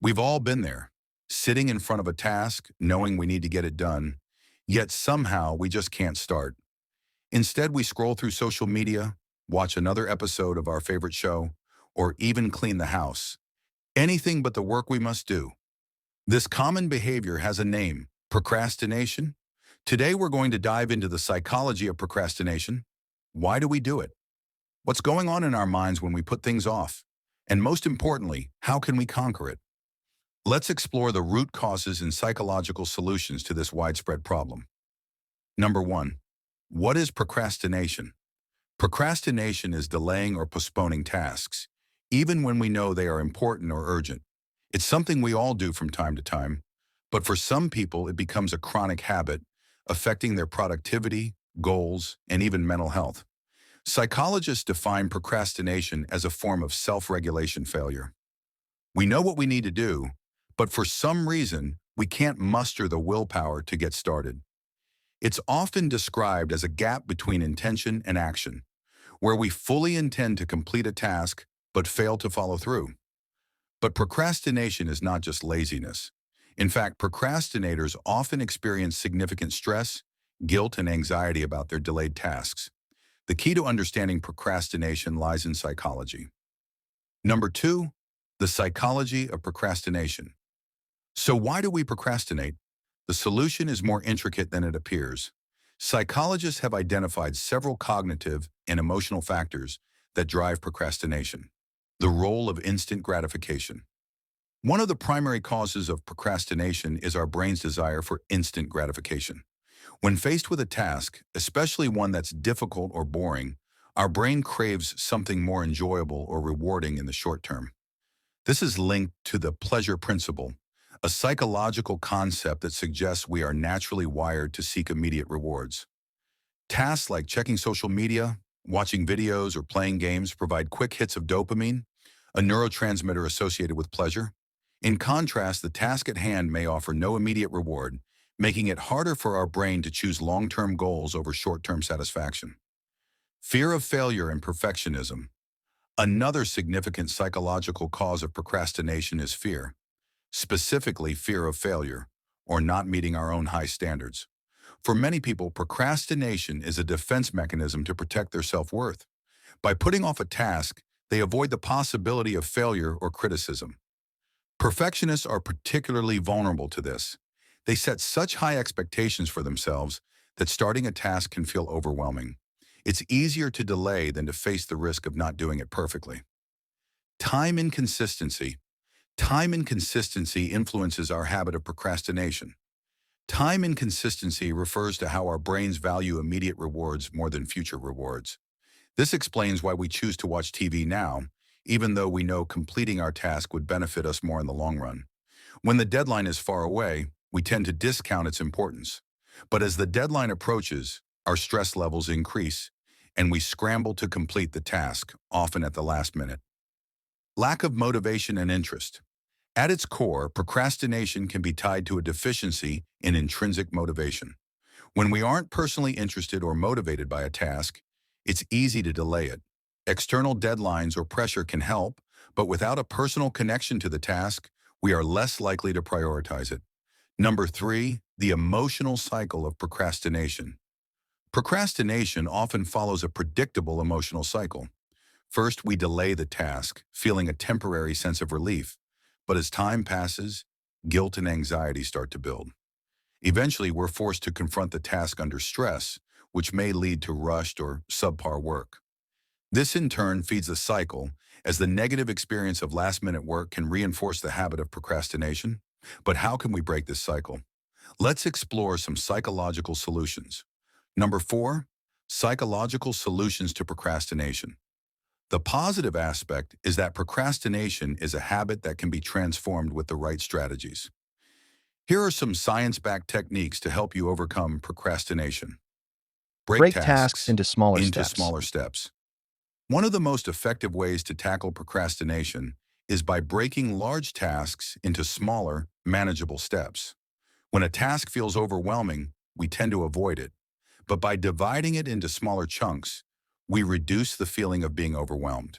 We've all been there, sitting in front of a task, knowing we need to get it done, yet somehow we just can't start. Instead, we scroll through social media, watch another episode of our favorite show, or even clean the house. Anything but the work we must do. This common behavior has a name: procrastination. Today, we're going to dive into the psychology of procrastination. Why do we do it? What's going on in our minds when we put things off? And most importantly, how can we conquer it? Let's explore the root causes and psychological solutions to this widespread problem. Number one, what is procrastination? Procrastination is delaying or postponing tasks, even when we know they are important or urgent. It's something we all do from time to time, but for some people it becomes a chronic habit, affecting their productivity, goals, and even mental health. Psychologists define procrastination as a form of self-regulation failure. We know what we need to do, but for some reason, we can't muster the willpower to get started. It's often described as a gap between intention and action, where we fully intend to complete a task but fail to follow through. But procrastination is not just laziness. In fact, procrastinators often experience significant stress, guilt, and anxiety about their delayed tasks. The key to understanding procrastination lies in psychology. Number two, the psychology of procrastination. So why do we procrastinate? The solution is more intricate than it appears. Psychologists have identified several cognitive and emotional factors that drive procrastination. The role of instant gratification. One of the primary causes of procrastination is our brain's desire for instant gratification. When faced with a task, especially one that's difficult or boring, our brain craves something more enjoyable or rewarding in the short term. This is linked to the pleasure principle, a psychological concept that suggests we are naturally wired to seek immediate rewards. Tasks like checking social media, watching videos, or playing games provide quick hits of dopamine, a neurotransmitter associated with pleasure. In contrast, the task at hand may offer no immediate reward, making it harder for our brain to choose long-term goals over short-term satisfaction. Fear of failure and perfectionism. Another significant psychological cause of procrastination is fear, specifically fear of failure or not meeting our own high standards. For many people, procrastination is a defense mechanism to protect their self-worth. By putting off a task, they avoid the possibility of failure or criticism. Perfectionists are particularly vulnerable to this. They set such high expectations for themselves that starting a task can feel overwhelming. It's easier to delay than to face the risk of not doing it perfectly. Time inconsistency. Time inconsistency influences our habit of procrastination. Time inconsistency refers to how our brains value immediate rewards more than future rewards. This explains why we choose to watch TV now, even though we know completing our task would benefit us more in the long run. When the deadline is far away, we tend to discount its importance. But as the deadline approaches, our stress levels increase, and we scramble to complete the task, often at the last minute. Lack of motivation and interest. At its core, procrastination can be tied to a deficiency in intrinsic motivation. When we aren't personally interested or motivated by a task, it's easy to delay it. External deadlines or pressure can help, but without a personal connection to the task, we are less likely to prioritize it. Number three, the emotional cycle of procrastination. Procrastination often follows a predictable emotional cycle. First, we delay the task, feeling a temporary sense of relief. But as time passes, guilt and anxiety start to build. Eventually, we're forced to confront the task under stress, which may lead to rushed or subpar work. This in turn feeds a cycle, as the negative experience of last-minute work can reinforce the habit of procrastination. But how can we break this cycle? Let's explore some psychological solutions. Number four, psychological solutions to procrastination. The positive aspect is that procrastination is a habit that can be transformed with the right strategies. Here are some science-backed techniques to help you overcome procrastination. Break Break tasks tasks into smaller into steps. smaller steps. One of the most effective ways to tackle procrastination is by breaking large tasks into smaller, manageable steps. When a task feels overwhelming, we tend to avoid it. But by dividing it into smaller chunks, we reduce the feeling of being overwhelmed.